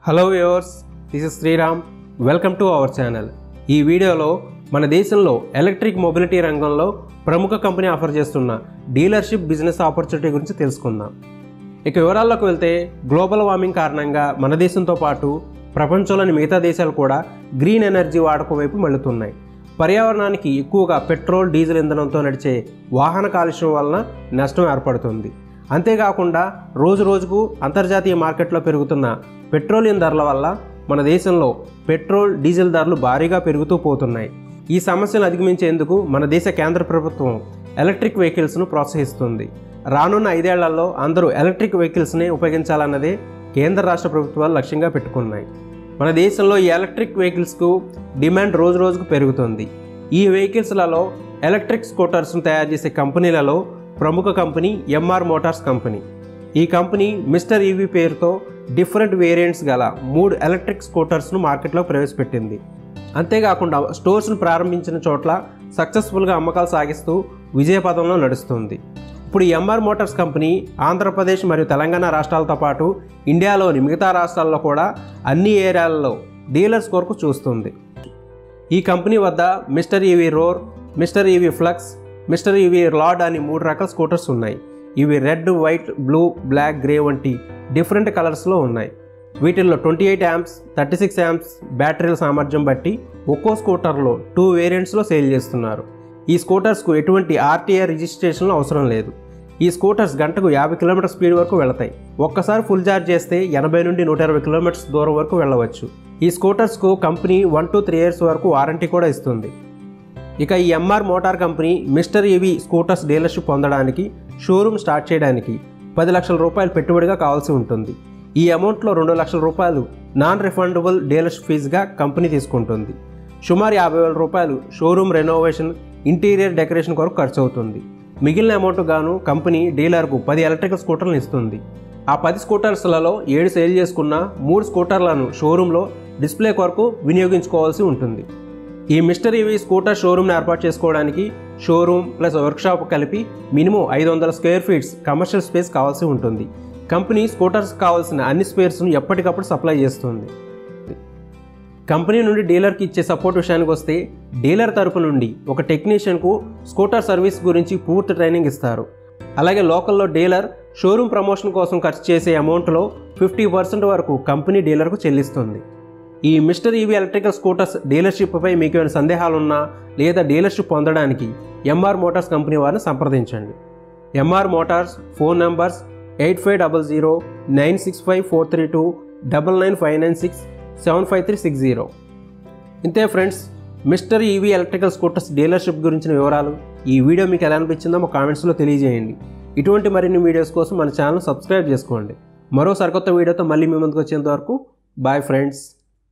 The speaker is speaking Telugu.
Hello viewers, this is Sriram. Welcome to our channel. ఈ వీడియోలో మన దేశంలో ఎలక్ట్రిక్ మొబిలిటీ రంగంలో ప్రముఖ కంపెనీ ఆఫర్ చేస్తున్న డీలర్షిప్ బిజినెస్ ఆపర్చునిటీ గురించి తెలుసుకుందాం. ఇక వివరాల్లోకి వెళ్తే, గ్లోబల్ వార్మింగ్ కారణంగా మన దేశంతో పాటు ప్రపంచంలోని మిగతా దేశాలు కూడా గ్రీన్ ఎనర్జీ వాడకం వైపు మళ్లుతున్నాయి. పర్యావరణానికి ఎక్కువగా పెట్రోల్, డీజిల్ ఇంధనంతో నడిచే వాహన కాలుష్యం వలన నష్టం ఏర్పడుతుంది. అంతేకాకుండా రోజు రోజుకు అంతర్జాతీయ మార్కెట్లో పెరుగుతున్న పెట్రోలియం ధరల వల్ల మన దేశంలో పెట్రోల్, డీజిల్ ధరలు భారీగా పెరుగుతూ పోతున్నాయి. ఈ సమస్యను అధిగమించేందుకు మన దేశ కేంద్ర ప్రభుత్వం ఎలక్ట్రిక్ వెహికల్స్ను ప్రోత్సహిస్తుంది. రానున్న 5 ఏళ్లలో అందరూ ఎలక్ట్రిక్ వెహికల్స్ని ఉపయోగించాలన్నదే కేంద్ర రాష్ట్ర ప్రభుత్వాలు లక్ష్యంగా పెట్టుకున్నాయి. మన దేశంలో ఈ ఎలక్ట్రిక్ వెహికల్స్కు డిమాండ్ రోజు రోజుకు పెరుగుతుంది. ఈ వెహికల్స్లలో ఎలక్ట్రిక్ స్కూటర్స్ను తయారు చేసే కంపెనీలలో ప్రముఖ కంపెనీ ఎంఆర్ మోటార్స్ కంపెనీ. ఈ కంపెనీ మిస్టర్ ఈవీ పేరుతో డిఫరెంట్ వేరియంట్స్ గల 3 ఎలక్ట్రిక్ స్కూటర్స్ను మార్కెట్లో ప్రవేశపెట్టింది. అంతేకాకుండా స్టోర్స్ను ప్రారంభించిన చోట్ల సక్సెస్ఫుల్గా అమ్మకాలు సాగిస్తూ విజయపథంలో నడుస్తుంది. ఇప్పుడు ఎంఆర్ మోటార్స్ కంపెనీ ఆంధ్రప్రదేశ్ మరియు తెలంగాణ రాష్ట్రాలతో పాటు ఇండియాలోని మిగతా రాష్ట్రాల్లో కూడా అన్ని ఏరియాలలో డీలర్స్ కొరకు చూస్తుంది. ఈ కంపెనీ వద్ద mister EV roar, mister EV flux, mister EV lord అని 3 రకాల స్కూటర్స్ ఉన్నాయి. ఇవి red, white, blue, black, grey వంటి డిఫరెంట్ కలర్స్లో ఉన్నాయి. వీటిల్లో 28 amps, 36 amps బ్యాటరీల సామర్థ్యం బట్టి ఒక్కో స్కూటర్లో 2 వేరియంట్స్లో సేల్ చేస్తున్నారు. ఈ స్కూటర్స్కు ఎటువంటి ఆర్టీఏ రిజిస్ట్రేషన్లు అవసరం లేదు. ఈ స్కూటర్స్ గంటకు 50 km స్పీడ్ వరకు వెళతాయి. ఒక్కసారి ఫుల్ ఛార్జ్ చేస్తే 80 నుండి 120 km దూరం వరకు వెళ్ళవచ్చు. ఈ స్కూటర్స్కు కంపెనీ 1 to 3 years వరకు వారంటీ కూడా ఇస్తుంది. ఇక ఈ MR motor company mister EV scooters dealership పొందడానికి షోరూమ్ స్టార్ట్ చేయడానికి 10 లక్షల రూపాయలు పెట్టుబడిగా కావాల్సి ఉంటుంది. ఈ అమౌంట్లో 2 లక్షల రూపాయలు నాన్ రిఫండబుల్ డీలర్షిప్ ఫీజుగా కంపెనీ తీసుకుంటుంది. సుమారు 50,000 రూపాయలు షోరూమ్ రెనోవేషన్, ఇంటీరియర్ డెకరేషన్ కొరకు ఖర్చు అవుతుంది. మిగిలిన అమౌంట్ గాను కంపెనీ డీలర్కు 10 ఎలక్ట్రికల్ స్కూటర్లను ఇస్తుంది. ఆ 10 స్కూటర్స్లలో 7 సేల్ చేసుకున్న 3 స్కూటర్లను షోరూంలో డిస్ప్లే కొరకు వినియోగించుకోవాల్సి ఉంటుంది. ఈ మిస్టర్ ఈవీ స్కూటర్ షోరూమ్ని ఏర్పాటు చేసుకోవడానికి షోరూమ్ ప్లస్ వర్క్షాప్ కలిపి minimum 500 square feets commercial space కావాల్సి ఉంటుంది. కంపెనీ స్కూటర్స్ కావాల్సిన అన్ని స్పేర్స్ను ఎప్పటికప్పుడు సప్లై చేస్తుంది. కంపెనీ నుండి డీలర్కి ఇచ్చే సపోర్ట్ విషయానికి వస్తే, డీలర్ తరపు నుండి ఒక టెక్నీషియన్కు స్కూటర్ సర్వీస్ గురించి పూర్తి ట్రైనింగ్ ఇస్తారు. అలాగే లోకల్లో డీలర్ షోరూమ్ ప్రమోషన్ కోసం ఖర్చు చేసే అమౌంట్లో 50% వరకు కంపెనీ డీలర్కు చెల్లిస్తుంది. ఈ మిస్టర్ ఈవీ ఎలక్ట్రికల్ స్కూటర్స్ డీలర్షిప్పై మీకు ఏమైనా సందేహాలున్నా లేదా డీలర్షిప్ పొందడానికి ఎంఆర్ మోటార్స్ కంపెనీ వారిని సంప్రదించండి. MR motors phone numbers 8500965432, 9959675360. ఇంతే friends, mister EV electrical scooters dealership గురించిన వివరాలు. ఈ వీడియో మీకు ఎలా అనిపించిందో మా కామెంట్స్లో తెలియజేయండి. ఇటువంటి మరిన్ని వీడియోస్ కోసం మన ఛానల్ సబ్స్క్రైబ్ చేసుకోండి. మరో సరికొత్త వీడియోతో మళ్ళీ మీ ముందుకు వచ్చేంత వరకు బాయ్ ఫ్రెండ్స్.